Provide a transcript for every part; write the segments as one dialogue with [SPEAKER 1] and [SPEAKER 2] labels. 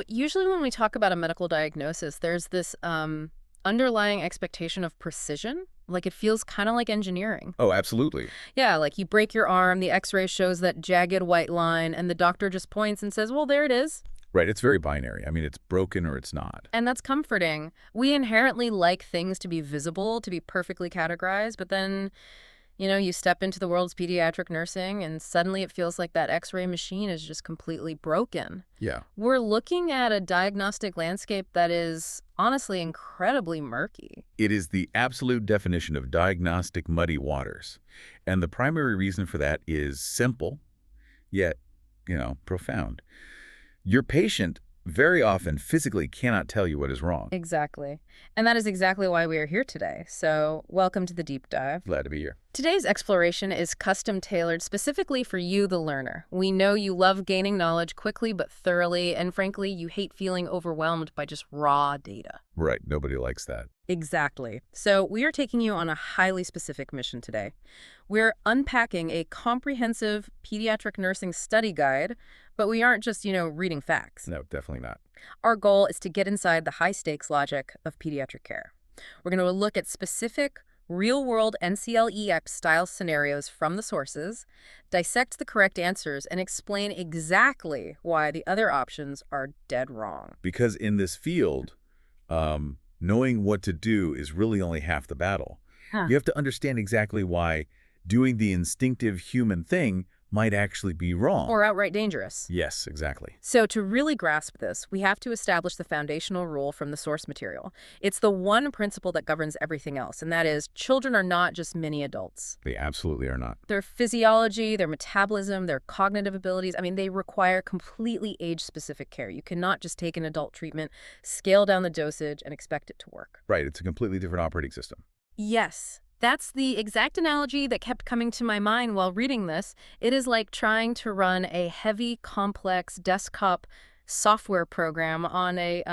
[SPEAKER 1] Usually when we talk about a medical diagnosis, there's this underlying expectation of precision. Like it feels kind of like engineering.
[SPEAKER 2] Oh, absolutely.
[SPEAKER 1] Yeah, like you break your arm, the x-ray shows that jagged white line, and the doctor just points and says, well, there it is.
[SPEAKER 2] Right, it's very binary. I mean, it's broken or it's not.
[SPEAKER 1] And that's comforting. We inherently like things to be visible, to be perfectly categorized, but then, you step into the world's pediatric nursing and suddenly it feels like that x-ray machine is just completely broken.
[SPEAKER 2] Yeah,
[SPEAKER 1] We're looking at a diagnostic landscape that is honestly incredibly murky.
[SPEAKER 2] it is the absolute definition of diagnostic muddy waters. And the primary reason for that is simple, yet, profound. Your patient very often physically cannot tell you what is wrong.
[SPEAKER 1] Exactly. And that is exactly why we are here today. So, welcome to the deep dive.
[SPEAKER 2] Glad to be here.
[SPEAKER 1] Today's exploration is custom tailored specifically for you, the learner. We know you love gaining knowledge quickly but thoroughly, and frankly, you hate feeling overwhelmed by just raw data.
[SPEAKER 2] Right, nobody likes that.
[SPEAKER 1] Exactly. So, we are taking you on a highly specific mission today. We're unpacking a comprehensive pediatric nursing study guide, but we aren't just, reading facts.
[SPEAKER 2] No, definitely not.
[SPEAKER 1] Our goal is to get inside the high-stakes logic of pediatric care. We're going to look at specific, real-world NCLEX-style scenarios from the sources, dissect the correct answers, and explain exactly why the other options are dead wrong.
[SPEAKER 2] Because in this field, knowing what to do is really only half the battle.
[SPEAKER 1] Huh.
[SPEAKER 2] You have to understand exactly why doing the instinctive human thing might actually be wrong.
[SPEAKER 1] Or outright dangerous.
[SPEAKER 2] Yes, exactly.
[SPEAKER 1] So to really grasp this, we have to establish the foundational rule from the source material. It's the one principle that governs everything else, and that is children are not just mini adults.
[SPEAKER 2] They absolutely are not.
[SPEAKER 1] Their physiology, their metabolism, their cognitive abilities, they require completely age-specific care. You cannot just take an adult treatment, scale down the dosage, and expect it to work.
[SPEAKER 2] Right, it's a completely different operating system.
[SPEAKER 1] Yes. That's the exact analogy that kept coming to my mind while reading this. It is like trying to run a heavy, complex desktop software program on a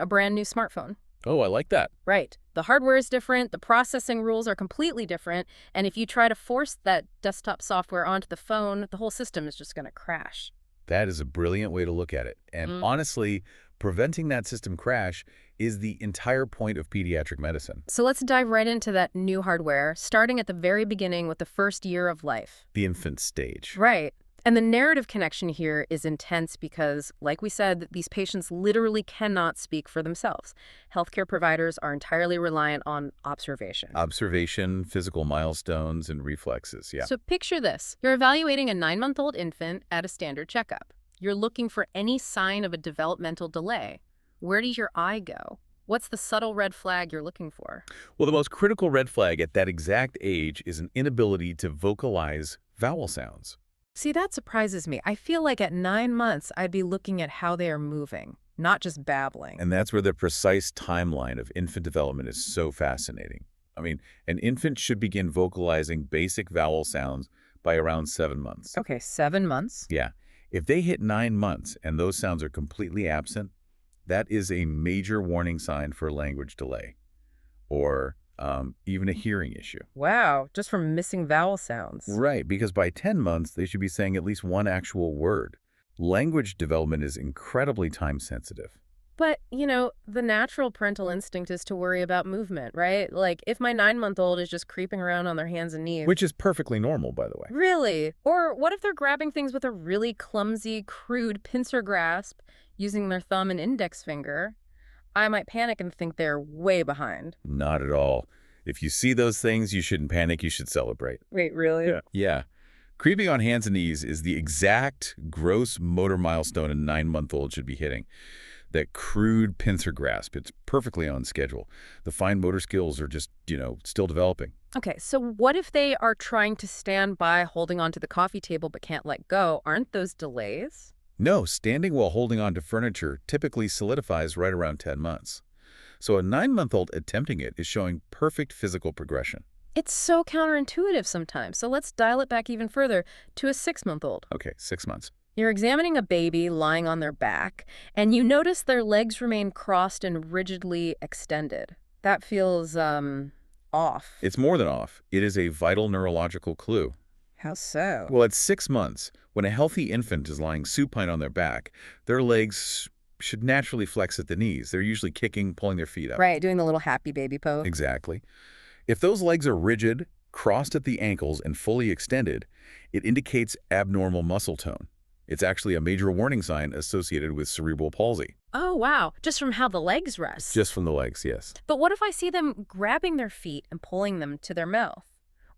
[SPEAKER 1] brand new smartphone.
[SPEAKER 2] Oh, I like that.
[SPEAKER 1] Right. The hardware is different, the processing rules are completely different, and if you try to force that desktop software onto the phone, the whole system is just going to crash.
[SPEAKER 2] That is a brilliant way to look at it. And honestly, preventing that system crash is the entire point of pediatric medicine.
[SPEAKER 1] So let's dive right into that new hardware, starting at the very beginning with the first year of life.
[SPEAKER 2] The infant stage.
[SPEAKER 1] Right. And the narrative connection here is intense because, like we said, these patients literally cannot speak for themselves. Healthcare providers are entirely reliant on observation.
[SPEAKER 2] Observation, physical milestones, and reflexes, yeah.
[SPEAKER 1] So picture this. You're evaluating a 9-month-old infant at a standard checkup. You're looking for any sign of a developmental delay. Where does your eye go? What's the subtle red flag you're looking for?
[SPEAKER 2] Well, the most critical red flag at that exact age is an inability to vocalize vowel sounds.
[SPEAKER 1] See, that surprises me. I feel like at 9 months, I'd be looking at how they are moving, not just babbling.
[SPEAKER 2] And that's where the precise timeline of infant development is so fascinating. I mean, an infant should begin vocalizing basic vowel sounds by around 7 months.
[SPEAKER 1] Okay, 7 months?
[SPEAKER 2] Yeah. If they hit 9 months and those sounds are completely absent, that is a major warning sign for language delay or even a hearing issue.
[SPEAKER 1] Wow, just from missing vowel sounds.
[SPEAKER 2] Right, because by 10 months, they should be saying at least one actual word. Language development is incredibly time-sensitive.
[SPEAKER 1] But, the natural parental instinct is to worry about movement, right? Like, if my 9-month-old is just creeping around on their hands and knees.
[SPEAKER 2] Which is perfectly normal, by the way.
[SPEAKER 1] Really? Or what if they're grabbing things with a really clumsy, crude pincer grasp using their thumb and index finger? I might panic and think they're way behind.
[SPEAKER 2] Not at all. If you see those things, you shouldn't panic, you should celebrate.
[SPEAKER 1] Wait, really?
[SPEAKER 2] Yeah. Creeping on hands and knees is the exact gross motor milestone a 9-month-old should be hitting. That crude pincer grasp, it's perfectly on schedule. The fine motor skills are just, still developing.
[SPEAKER 1] Okay, so what if they are trying to stand by holding onto the coffee table but can't let go? Aren't those delays?
[SPEAKER 2] No, standing while holding on to furniture typically solidifies right around 10 months. So a 9-month-old attempting it is showing perfect physical progression.
[SPEAKER 1] It's so counterintuitive sometimes. So let's dial it back even further to a 6-month-old.
[SPEAKER 2] Okay, 6 months.
[SPEAKER 1] You're examining a baby lying on their back, and you notice their legs remain crossed and rigidly extended. That feels, off.
[SPEAKER 2] It's more than off. It is a vital neurological clue.
[SPEAKER 1] How so?
[SPEAKER 2] Well, at 6 months, When a healthy infant is lying supine on their back, their legs should naturally flex at the knees. They're usually kicking, pulling their feet up.
[SPEAKER 1] Right, doing the little happy baby pose.
[SPEAKER 2] Exactly. If those legs are rigid, crossed at the ankles, and fully extended, it indicates abnormal muscle tone. It's actually a major warning sign associated with cerebral palsy.
[SPEAKER 1] Oh, wow. Just from how the legs rest.
[SPEAKER 2] Just from the legs, yes.
[SPEAKER 1] But what if I see them grabbing their feet and pulling them to their mouth?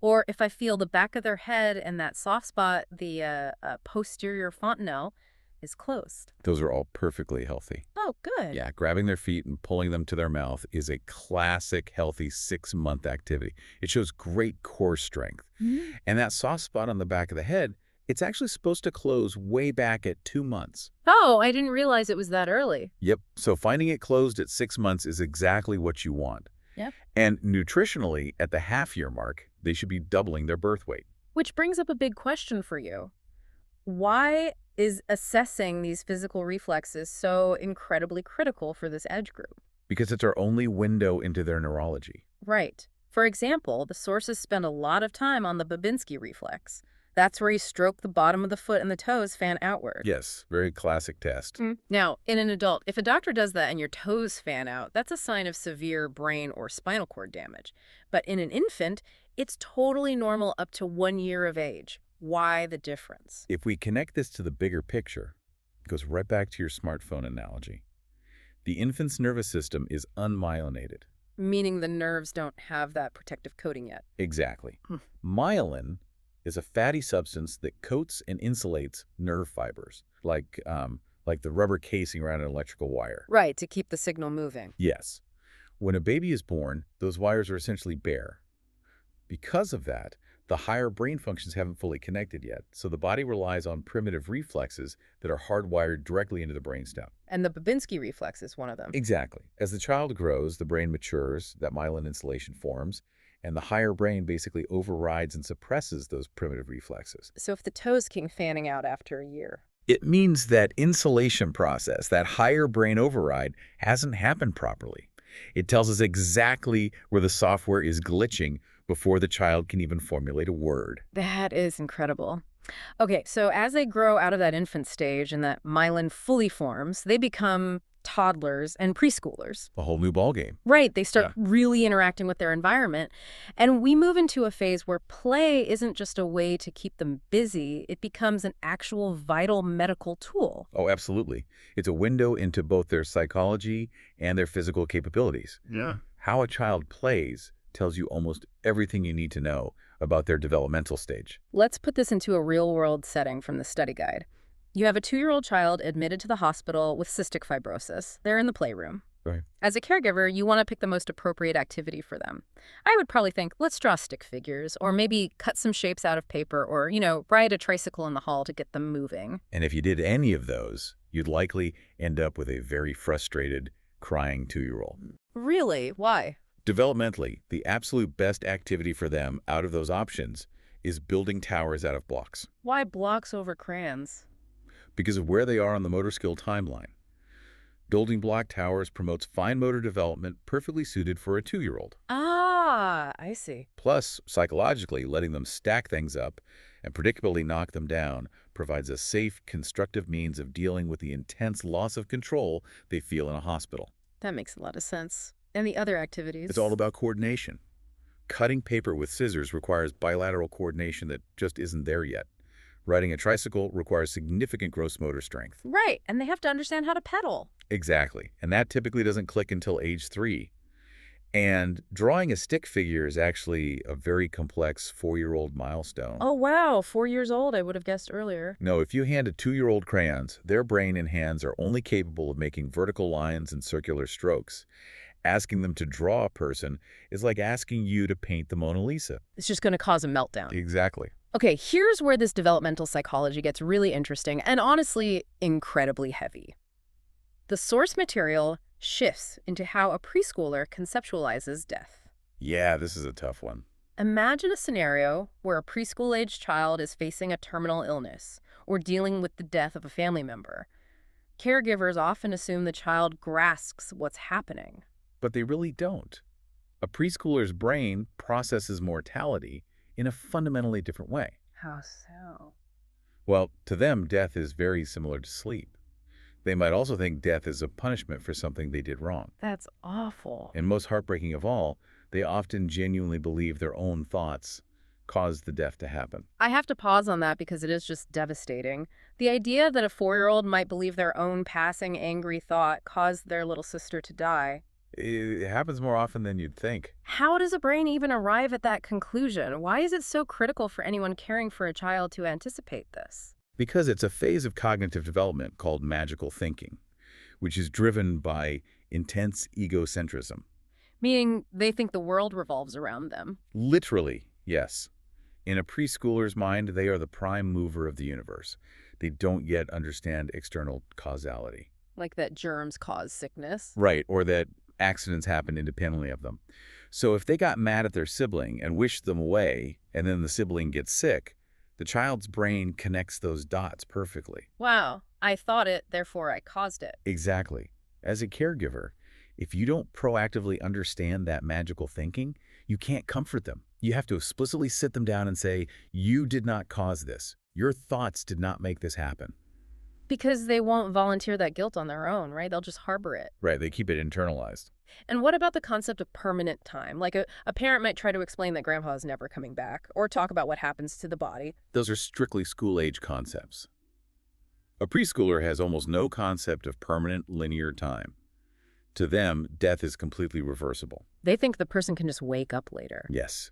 [SPEAKER 1] Or if I feel the back of their head and that soft spot, the posterior fontanelle, is closed?
[SPEAKER 2] Those are all perfectly healthy.
[SPEAKER 1] Oh, good.
[SPEAKER 2] Yeah, grabbing their feet and pulling them to their mouth is a classic healthy 6-month activity. It shows great core strength.
[SPEAKER 1] Mhm.
[SPEAKER 2] And that soft spot on the back of the head, it's actually supposed to close way back at 2 months.
[SPEAKER 1] Oh, I didn't realize it was that early.
[SPEAKER 2] Yep, so finding it closed at 6 months is exactly what you want.
[SPEAKER 1] Yep.
[SPEAKER 2] And nutritionally, at the half-year mark, they should be doubling their birth weight.
[SPEAKER 1] Which brings up a big question for you. Why is assessing these physical reflexes so incredibly critical for this age group?
[SPEAKER 2] Because it's our only window into their neurology.
[SPEAKER 1] Right. For example, the sources spend a lot of time on the Babinski reflex. That's where you stroke the bottom of the foot and the toes fan outward.
[SPEAKER 2] Yes, very classic test.
[SPEAKER 1] Now, in an adult, if a doctor does that and your toes fan out, that's a sign of severe brain or spinal cord damage. But in an infant, it's totally normal up to 1 year of age. Why the difference?
[SPEAKER 2] If we connect this to the bigger picture, it goes right back to your smartphone analogy. The infant's nervous system is unmyelinated.
[SPEAKER 1] Meaning the nerves don't have that protective coating yet.
[SPEAKER 2] Exactly. Myelin is a fatty substance that coats and insulates nerve fibers, like the rubber casing around an electrical wire.
[SPEAKER 1] Right, to keep the signal moving.
[SPEAKER 2] Yes. When a baby is born, those wires are essentially bare. Because of that, the higher brain functions haven't fully connected yet, so the body relies on primitive reflexes that are hardwired directly into the brainstem.
[SPEAKER 1] And the Babinski reflex is one of them.
[SPEAKER 2] Exactly. As the child grows, the brain matures, that myelin insulation forms, and the higher brain basically overrides and suppresses those primitive reflexes.
[SPEAKER 1] So if the toes keep fanning out after a year.
[SPEAKER 2] It means that insulation process, that higher brain override, hasn't happened properly. It tells us exactly where the software is glitching before the child can even formulate a word.
[SPEAKER 1] That is incredible. Okay, so as they grow out of that infant stage and that myelin fully forms, they become toddlers and preschoolers.
[SPEAKER 2] A whole new ballgame.
[SPEAKER 1] Right, they start really interacting with their environment. And we move into a phase where play isn't just a way to keep them busy, it becomes an actual vital medical tool.
[SPEAKER 2] Oh, absolutely. It's a window into both their psychology and their physical capabilities.
[SPEAKER 3] Yeah.
[SPEAKER 2] How a child plays tells you almost everything you need to know about their developmental stage.
[SPEAKER 1] Let's put this into a real-world setting from the study guide. You have a 2-year-old child admitted to the hospital with cystic fibrosis. They're in the playroom.
[SPEAKER 2] Right.
[SPEAKER 1] As a caregiver, you want to pick the most appropriate activity for them. I would probably think, let's draw stick figures, or maybe cut some shapes out of paper, or, ride a tricycle in the hall to get them moving.
[SPEAKER 2] And if you did any of those, you'd likely end up with a very frustrated, crying 2-year-old.
[SPEAKER 1] Really? Why?
[SPEAKER 2] Developmentally, the absolute best activity for them out of those options is building towers out of blocks.
[SPEAKER 1] Why blocks over crayons?
[SPEAKER 2] Because of where they are on the motor skill timeline. Building block towers promotes fine motor development perfectly suited for a 2-year-old.
[SPEAKER 1] Ah, I see.
[SPEAKER 2] Plus, psychologically, letting them stack things up and predictably knock them down provides a safe, constructive means of dealing with the intense loss of control they feel in a hospital.
[SPEAKER 1] That makes a lot of sense. And the other activities?
[SPEAKER 2] It's all about coordination. Cutting paper with scissors requires bilateral coordination that just isn't there yet. Riding a tricycle requires significant gross motor strength.
[SPEAKER 1] Right, and they have to understand how to pedal.
[SPEAKER 2] Exactly, and that typically doesn't click until age 3. And drawing a stick figure is actually a very complex 4-year-old milestone.
[SPEAKER 1] Oh, wow, 4 years old, I would have guessed earlier.
[SPEAKER 2] No, if you hand a 2-year-old crayons, their brain and hands are only capable of making vertical lines and circular strokes. Asking them to draw a person is like asking you to paint the Mona Lisa.
[SPEAKER 1] It's just going to cause a meltdown.
[SPEAKER 2] Exactly.
[SPEAKER 1] Okay, here's where this developmental psychology gets really interesting and honestly incredibly heavy. The source material shifts into how a preschooler conceptualizes death.
[SPEAKER 2] Yeah, this is a tough one.
[SPEAKER 1] Imagine a scenario where a preschool-aged child is facing a terminal illness or dealing with the death of a family member. Caregivers often assume the child grasps what's happening.
[SPEAKER 2] But they really don't. A preschooler's brain processes mortality in a fundamentally different way.
[SPEAKER 1] How so?
[SPEAKER 2] Well, to them, death is very similar to sleep. They might also think death is a punishment for something they did wrong.
[SPEAKER 1] That's awful.
[SPEAKER 2] And most heartbreaking of all, they often genuinely believe their own thoughts caused the death to happen.
[SPEAKER 1] I have to pause on that because it is just devastating. The idea that a 4-year-old might believe their own passing angry thought caused their little sister to die.
[SPEAKER 2] It happens more often than you'd think.
[SPEAKER 1] How does a brain even arrive at that conclusion? Why is it so critical for anyone caring for a child to anticipate this?
[SPEAKER 2] Because it's a phase of cognitive development called magical thinking, which is driven by intense egocentrism.
[SPEAKER 1] Meaning they think the world revolves around them.
[SPEAKER 2] Literally, yes. In a preschooler's mind, they are the prime mover of the universe. They don't yet understand external causality.
[SPEAKER 1] Like that germs cause sickness.
[SPEAKER 2] Right, or that accidents happen independently of them. So if they got mad at their sibling and wished them away, and then the sibling gets sick, the child's brain connects those dots perfectly.
[SPEAKER 1] Wow, I thought it, therefore I caused it.
[SPEAKER 2] Exactly. As a caregiver, if you don't proactively understand that magical thinking, you can't comfort them. You have to explicitly sit them down and say, you did not cause this. Your thoughts did not make this happen.
[SPEAKER 1] Because they won't volunteer that guilt on their own, right? They'll just harbor it.
[SPEAKER 2] Right, they keep it internalized.
[SPEAKER 1] And what about the concept of permanent time? Like a parent might try to explain that grandpa is never coming back, or talk about what happens to the body.
[SPEAKER 2] Those are strictly school-age concepts. A preschooler has almost no concept of permanent linear time. To them, death is completely reversible.
[SPEAKER 1] They think the person can just wake up later.
[SPEAKER 2] Yes.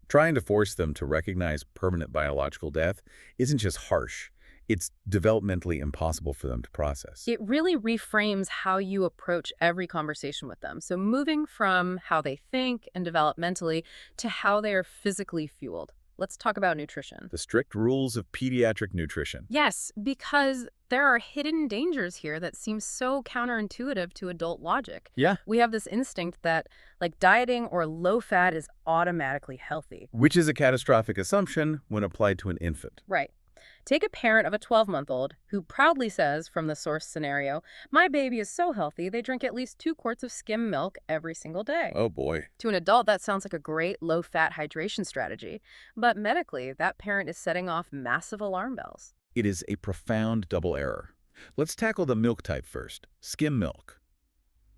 [SPEAKER 2] Trying to force them to recognize permanent biological death isn't just harsh. It's developmentally impossible for them to process.
[SPEAKER 1] It really reframes how you approach every conversation with them. So moving from how they think and develop mentally to how they are physically fueled. Let's talk about nutrition.
[SPEAKER 2] The strict rules of pediatric nutrition.
[SPEAKER 1] Yes, because there are hidden dangers here that seem so counterintuitive to adult logic.
[SPEAKER 2] Yeah.
[SPEAKER 1] We have this instinct that, like, dieting or low fat is automatically healthy.
[SPEAKER 2] Which is a catastrophic assumption when applied to an infant.
[SPEAKER 1] Right. Take a parent of a 12-month-old who proudly says, from the source scenario, my baby is so healthy they drink at least 2 quarts of skim milk every single day.
[SPEAKER 2] Oh boy.
[SPEAKER 1] To an adult, that sounds like a great low-fat hydration strategy. But medically, that parent is setting off massive alarm bells.
[SPEAKER 2] It is a profound double error. Let's tackle the milk type first. Skim milk.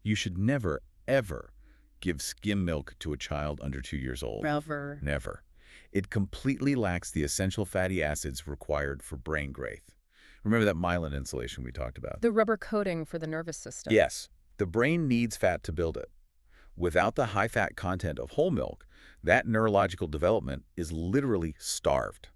[SPEAKER 2] You should never, ever give skim milk to a child under 2 years old.
[SPEAKER 1] Never.
[SPEAKER 2] Never. It completely lacks the essential fatty acids required for brain growth. Remember that myelin insulation we talked about?
[SPEAKER 1] The rubber coating for the nervous system.
[SPEAKER 2] Yes. The brain needs fat to build it. Without the high-fat content of whole milk, that neurological development is literally starved.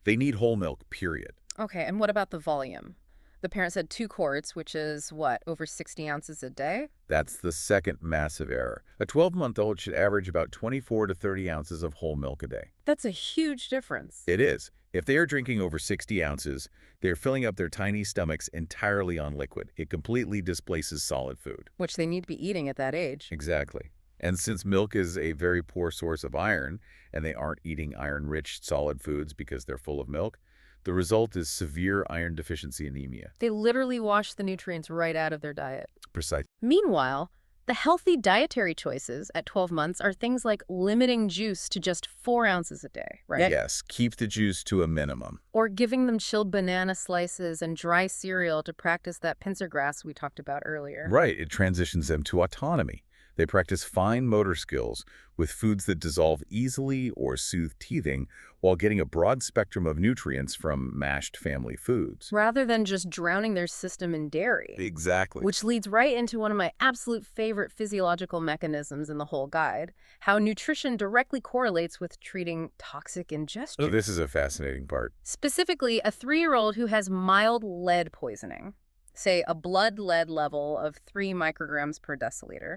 [SPEAKER 2] They need whole milk, period.
[SPEAKER 1] Okay, and what about the volume? The parent said 2 quarts, which is, what, over 60 ounces a day?
[SPEAKER 2] That's the second massive error. A 12-month-old should average about 24 to 30 ounces of whole milk a day.
[SPEAKER 1] That's a huge difference.
[SPEAKER 2] It is. If they are drinking over 60 ounces, they're filling up their tiny stomachs entirely on liquid. It completely displaces solid food.
[SPEAKER 1] Which they need to be eating at that age.
[SPEAKER 2] Exactly. And since milk is a very poor source of iron, and they aren't eating iron-rich solid foods because they're full of milk, the result is severe iron deficiency anemia.
[SPEAKER 1] They literally wash the nutrients right out of their diet.
[SPEAKER 2] Precise.
[SPEAKER 1] Meanwhile, the healthy dietary choices at 12 months are things like limiting juice to just 4 ounces a day, right?
[SPEAKER 2] Yes, keep the juice to a minimum.
[SPEAKER 1] Or giving them chilled banana slices and dry cereal to practice that pincer grasp we talked about earlier.
[SPEAKER 2] Right, it transitions them to autonomy. They practice fine motor skills with foods that dissolve easily or soothe teething while getting a broad spectrum of nutrients from mashed family foods.
[SPEAKER 1] Rather than just drowning their system in dairy.
[SPEAKER 2] Exactly.
[SPEAKER 1] Which leads right into one of my absolute favorite physiological mechanisms in the whole guide, how nutrition directly correlates with treating toxic ingestion.
[SPEAKER 2] Oh, this is a fascinating part.
[SPEAKER 1] Specifically, a 3-year-old who has mild lead poisoning, say a blood lead level of 3 micrograms per deciliter.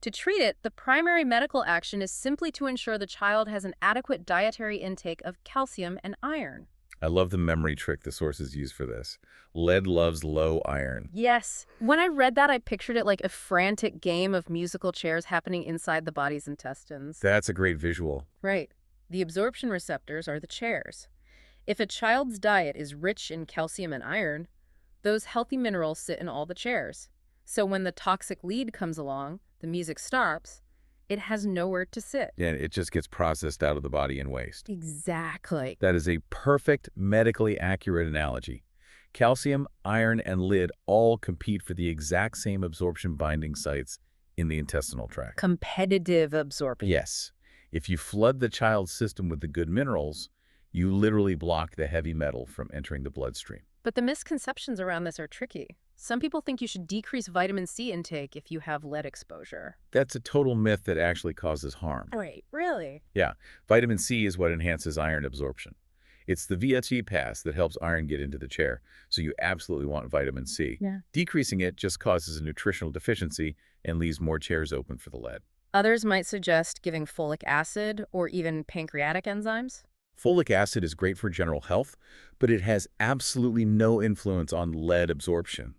[SPEAKER 1] To treat it, the primary medical action is simply to ensure the child has an adequate dietary intake of calcium and iron.
[SPEAKER 2] I love the memory trick the sources use for this. Lead loves low iron.
[SPEAKER 1] Yes. When I read that, I pictured it like a frantic game of musical chairs happening inside the body's intestines.
[SPEAKER 2] That's a great visual.
[SPEAKER 1] Right. The absorption receptors are the chairs. If a child's diet is rich in calcium and iron, those healthy minerals sit in all the chairs. So when the toxic lead comes along, the music stops, It has nowhere to sit.
[SPEAKER 2] And it just gets processed out of the body in waste.
[SPEAKER 1] Exactly.
[SPEAKER 2] That is a perfect, medically accurate analogy. Calcium, iron, and lead all compete for the exact same absorption binding sites in the intestinal tract.
[SPEAKER 1] Competitive absorption.
[SPEAKER 2] Yes. If you flood the child's system with the good minerals, you literally block the heavy metal from entering the bloodstream.
[SPEAKER 1] But the misconceptions around this are tricky. Some people think you should decrease vitamin C intake if you have lead exposure.
[SPEAKER 2] That's a total myth that actually causes harm.
[SPEAKER 1] Wait, really?
[SPEAKER 2] Yeah, vitamin C is what enhances iron absorption. It's the VSG pass that helps iron get into the chair, so you absolutely want vitamin C.
[SPEAKER 1] Yeah.
[SPEAKER 2] Decreasing it just causes a nutritional deficiency and leaves more chairs open for the lead.
[SPEAKER 1] Others might suggest giving folic acid or even pancreatic enzymes.
[SPEAKER 2] Folic acid is great for general health, but it has absolutely no influence on lead absorption.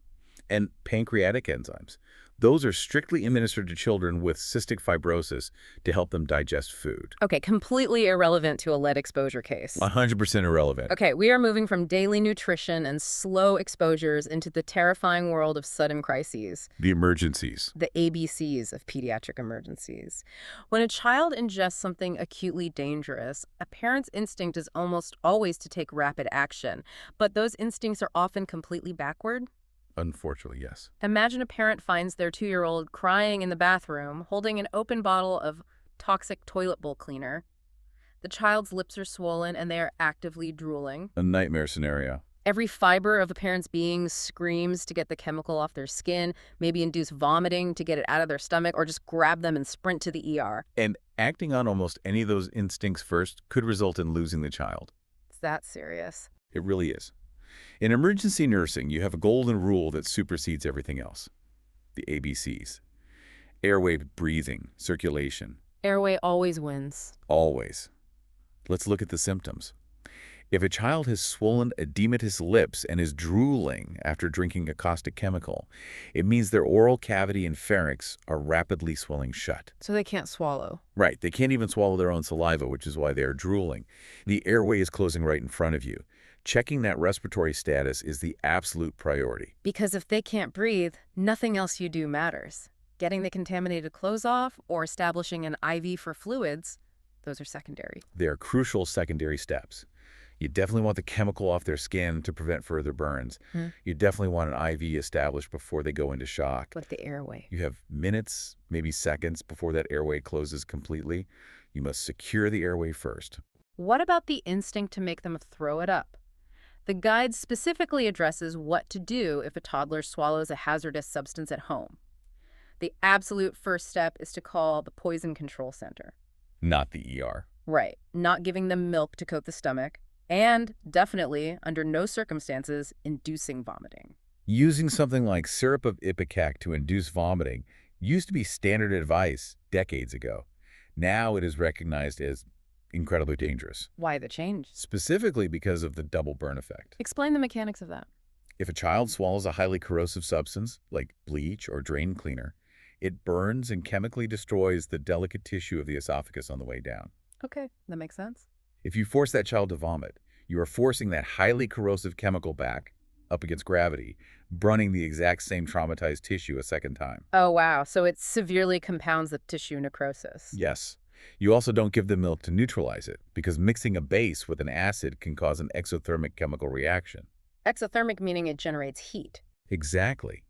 [SPEAKER 2] And pancreatic enzymes, those are strictly administered to children with cystic fibrosis to help them digest food.
[SPEAKER 1] Okay, completely irrelevant to a lead exposure case.
[SPEAKER 2] 100% irrelevant.
[SPEAKER 1] Okay, we are moving from daily nutrition and slow exposures into the terrifying world of sudden crises,
[SPEAKER 2] The emergencies.
[SPEAKER 1] the ABCs of pediatric emergencies. When a child ingests something acutely dangerous, a parent's instinct is almost always to take rapid action, but those instincts are often completely backward.
[SPEAKER 2] Unfortunately, yes.
[SPEAKER 1] Imagine a parent finds their 2-year-old crying in the bathroom, holding an open bottle of toxic toilet bowl cleaner. The child's lips are swollen and they are actively drooling.
[SPEAKER 2] A nightmare scenario.
[SPEAKER 1] Every fiber of a parent's being screams to get the chemical off their skin, maybe induce vomiting to get it out of their stomach, or just grab them and sprint to the ER.
[SPEAKER 2] And acting on almost any of those instincts first could result in losing the child.
[SPEAKER 1] It's that serious.
[SPEAKER 2] It really is. In emergency nursing, you have a golden rule that supersedes everything else. The ABCs. Airway, breathing, circulation.
[SPEAKER 1] Airway always wins.
[SPEAKER 2] Always. Let's look at the symptoms. If a child has swollen edematous lips and is drooling after drinking a caustic chemical, it means their oral cavity and pharynx are rapidly swelling shut.
[SPEAKER 1] So they can't swallow.
[SPEAKER 2] Right, they can't even swallow their own saliva, which is why they are drooling. The airway is closing right in front of you. Checking that respiratory status is the absolute priority.
[SPEAKER 1] Because if they can't breathe, nothing else you do matters. Getting the contaminated clothes off or establishing an IV for fluids, those are secondary.
[SPEAKER 2] They are crucial secondary steps. You definitely want the chemical off their skin to prevent further burns. You definitely want an IV established before they go into shock.
[SPEAKER 1] But the airway.
[SPEAKER 2] You have minutes, maybe seconds before that airway closes completely. You must secure the airway first.
[SPEAKER 1] What about the instinct to make them throw it up? The guide specifically addresses what to do if a toddler swallows a hazardous substance at home. The absolute first step is to call the poison control center.
[SPEAKER 2] Not the ER.
[SPEAKER 1] Right. Not giving them milk to coat the stomach. And definitely, under no circumstances, inducing vomiting.
[SPEAKER 2] Using something like syrup of ipecac to induce vomiting used to be standard advice decades ago. Now it is recognized as incredibly dangerous,
[SPEAKER 1] Why the change?
[SPEAKER 2] specifically because of the double burn effect.
[SPEAKER 1] Explain the mechanics of that.
[SPEAKER 2] If a child swallows a highly corrosive substance, like bleach or drain cleaner, it burns and chemically destroys the delicate tissue of the esophagus on the way down.
[SPEAKER 1] Okay, that makes sense.
[SPEAKER 2] If you force that child to vomit, you are forcing that highly corrosive chemical back up against gravity, burning the exact same traumatized tissue a second time.
[SPEAKER 1] Oh, wow. So it severely compounds the tissue necrosis.
[SPEAKER 2] Yes. You also don't give the milk to neutralize it, because mixing a base with an acid can cause an exothermic chemical reaction.
[SPEAKER 1] Exothermic meaning it generates heat.
[SPEAKER 2] Exactly.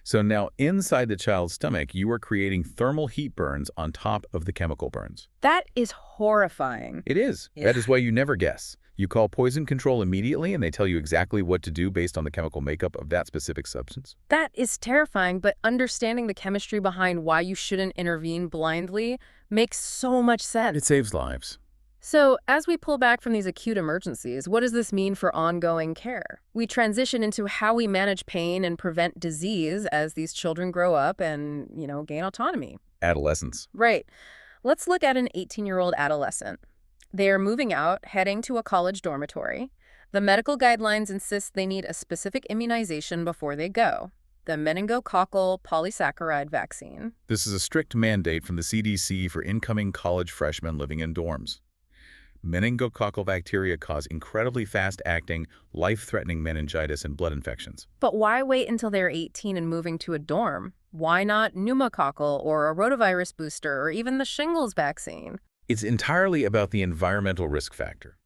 [SPEAKER 2] So now inside the child's stomach, you are creating thermal heat burns on top of the chemical burns.
[SPEAKER 1] That is horrifying.
[SPEAKER 2] It is.
[SPEAKER 1] Yeah.
[SPEAKER 2] That is why you never guess. You call poison control immediately and they tell you exactly what to do based on the chemical makeup of that specific substance.
[SPEAKER 1] That is terrifying, but understanding the chemistry behind why you shouldn't intervene blindly makes so much sense.
[SPEAKER 2] It saves lives.
[SPEAKER 1] So, as we pull back from these acute emergencies, what does this mean for ongoing care? We transition into how we manage pain and prevent disease as these children grow up and, gain autonomy.
[SPEAKER 2] Adolescence.
[SPEAKER 1] Right. Let's look at an 18-year-old adolescent. They are moving out, heading to a college dormitory. The medical guidelines insist they need a specific immunization before they go, the meningococcal polysaccharide vaccine.
[SPEAKER 2] This is a strict mandate from the CDC for incoming college freshmen living in dorms. Meningococcal bacteria cause incredibly fast-acting, life-threatening meningitis and blood infections.
[SPEAKER 1] But why wait until they're 18 and moving to a dorm? Why not pneumococcal or a rotavirus booster or even the shingles vaccine?
[SPEAKER 2] It's entirely about the environmental risk factor.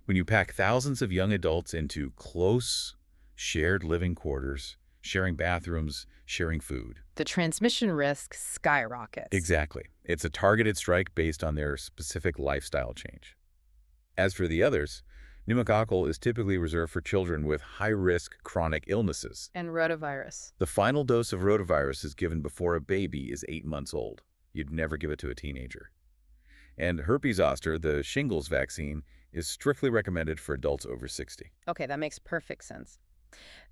[SPEAKER 2] When you pack thousands of young adults into close, shared living quarters, sharing bathrooms, sharing food.
[SPEAKER 1] The transmission risk skyrockets.
[SPEAKER 2] Exactly. It's a targeted strike based on their specific lifestyle change. As for the others, pneumococcal is typically reserved for children with high-risk chronic illnesses.
[SPEAKER 1] And rotavirus.
[SPEAKER 2] The final dose of rotavirus is given before a baby is 8 months old. You'd never give it to a teenager. And herpes zoster, the shingles vaccine, is strictly recommended for adults over 60.
[SPEAKER 1] Okay, that makes perfect sense.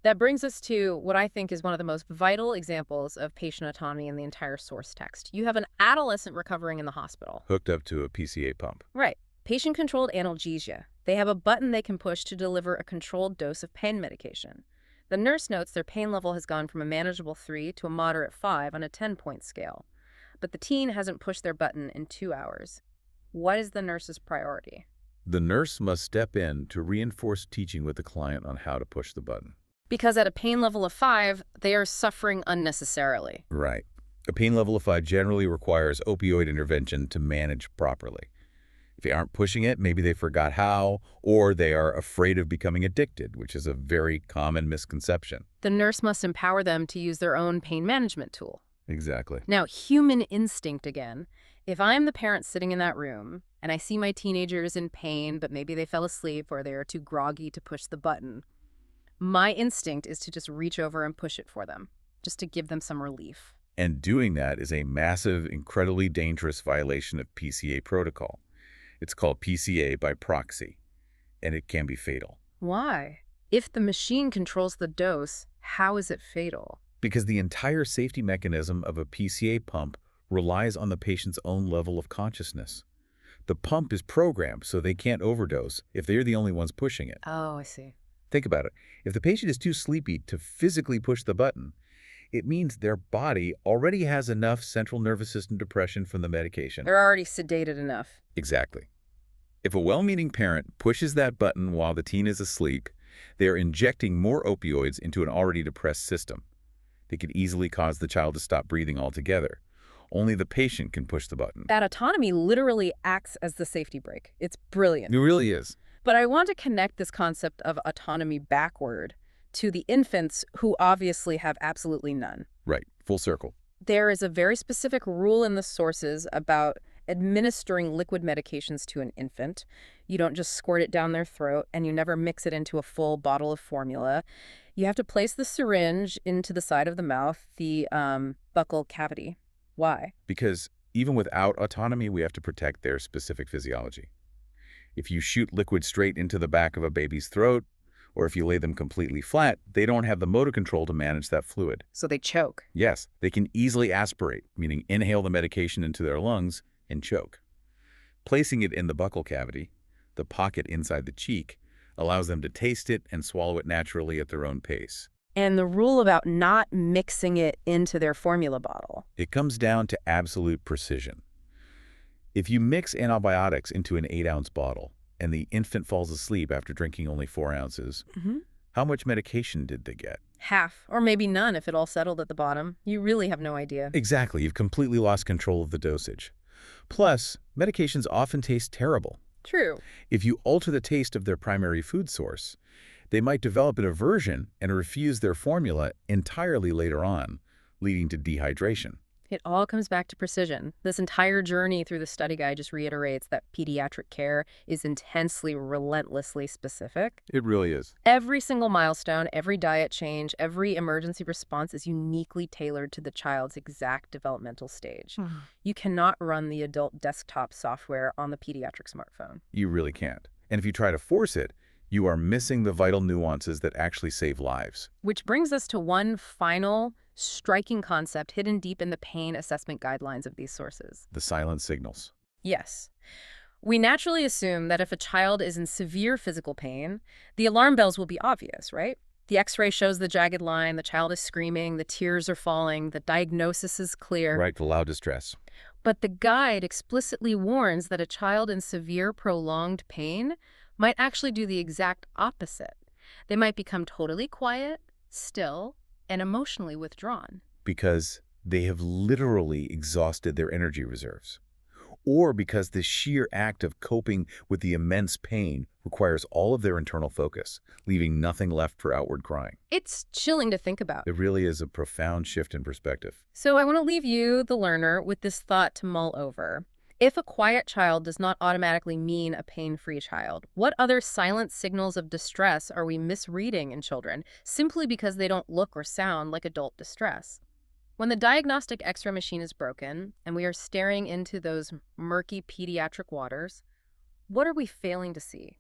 [SPEAKER 1] That brings us to what I think is one of the most vital examples of patient autonomy in the entire source text. You have an adolescent recovering in the hospital.
[SPEAKER 2] Hooked up to a PCA pump.
[SPEAKER 1] Right. Patient-controlled analgesia. They have a button they can push to deliver a controlled dose of pain medication. The nurse notes their pain level has gone from a manageable 3 to a moderate 5 on a 10-point scale. But the teen hasn't pushed their button in 2 hours. What is the nurse's priority?
[SPEAKER 2] The nurse must step in to reinforce teaching with the client on how to push the button.
[SPEAKER 1] Because at a pain level of 5, they are suffering unnecessarily.
[SPEAKER 2] Right. A pain level of 5 generally requires opioid intervention to manage properly. If they aren't pushing it, maybe they forgot how, or they are afraid of becoming addicted, which is a very common misconception.
[SPEAKER 1] The nurse must empower them to use their own pain management tool.
[SPEAKER 2] Exactly.
[SPEAKER 1] Now, human instinct again. If I'm the parent sitting in that room and I see my teenagers in pain, but maybe they fell asleep or they are too groggy to push the button, my instinct is to just reach over and push it for them, just to give them some relief.
[SPEAKER 2] And doing that is a massive, incredibly dangerous violation of PCA protocol. It's called PCA by proxy, and it can be fatal.
[SPEAKER 1] Why? If the machine controls the dose, how is it fatal?
[SPEAKER 2] Because the entire safety mechanism of a PCA pump relies on the patient's own level of consciousness. The pump is programmed so they can't overdose if they're the only ones pushing it.
[SPEAKER 1] Oh, I see.
[SPEAKER 2] Think about it. If the patient is too sleepy to physically push the button, it means their body already has enough central nervous system depression from the medication.
[SPEAKER 1] They're already sedated enough.
[SPEAKER 2] Exactly. If a well-meaning parent pushes that button while the teen is asleep, they are injecting more opioids into an already depressed system. They could easily cause the child to stop breathing altogether. Only the patient can push the button.
[SPEAKER 1] That autonomy literally acts as the safety brake. It's brilliant.
[SPEAKER 2] It really is.
[SPEAKER 1] But I want to connect this concept of autonomy backward to the infants who obviously have absolutely none.
[SPEAKER 2] Right. Full circle.
[SPEAKER 1] There is a very specific rule in the sources about administering liquid medications to an infant. You don't just squirt it down their throat, and you never mix it into a full bottle of formula. You have to place the syringe into the side of the mouth, the buccal cavity. Why?
[SPEAKER 2] Because even without autonomy, we have to protect their specific physiology. If you shoot liquid straight into the back of a baby's throat, or if you lay them completely flat, they don't have the motor control to manage that fluid.
[SPEAKER 1] So they choke.
[SPEAKER 2] Yes, they can easily aspirate, meaning inhale the medication into their lungs and choke. Placing it in the buccal cavity, the pocket inside the cheek, allows them to taste it and swallow it naturally at their own pace.
[SPEAKER 1] And the rule about not mixing it into their formula bottle.
[SPEAKER 2] It comes down to absolute precision. If you mix antibiotics into an 8-ounce bottle and the infant falls asleep after drinking only 4 ounces, how much medication did they get?
[SPEAKER 1] Half, or maybe none if it all settled at the bottom. You really have no idea.
[SPEAKER 2] Exactly. You've completely lost control of the dosage. Plus, medications often taste terrible.
[SPEAKER 1] True.
[SPEAKER 2] If you alter the taste of their primary food source, they might develop an aversion and refuse their formula entirely later on, leading to dehydration.
[SPEAKER 1] It all comes back to precision. This entire journey through the study guide just reiterates that pediatric care is intensely, relentlessly specific.
[SPEAKER 2] It really is.
[SPEAKER 1] Every single milestone, every diet change, every emergency response is uniquely tailored to the child's exact developmental stage. You cannot run the adult desktop software on the pediatric smartphone.
[SPEAKER 2] You really can't. And if you try to force it, you are missing the vital nuances that actually save lives.
[SPEAKER 1] Which brings us to one final striking concept hidden deep in the pain assessment guidelines of these sources.
[SPEAKER 2] The silent signals.
[SPEAKER 1] Yes. We naturally assume that if a child is in severe physical pain, the alarm bells will be obvious, right? The x-ray shows the jagged line, the child is screaming, the tears are falling, the diagnosis is clear.
[SPEAKER 2] Right, the loud distress.
[SPEAKER 1] But the guide explicitly warns that a child in severe prolonged pain might actually do the exact opposite. They might become totally quiet, still, and emotionally withdrawn.
[SPEAKER 2] Because they have literally exhausted their energy reserves. Or because the sheer act of coping with the immense pain requires all of their internal focus, leaving nothing left for outward crying.
[SPEAKER 1] It's chilling to think about.
[SPEAKER 2] It really is a profound shift in perspective.
[SPEAKER 1] So I want to leave you, the learner, with this thought to mull over. If a quiet child does not automatically mean a pain-free child, what other silent signals of distress are we misreading in children simply because they don't look or sound like adult distress? When the diagnostic X-ray machine is broken and we are staring into those murky pediatric waters, what are we failing to see?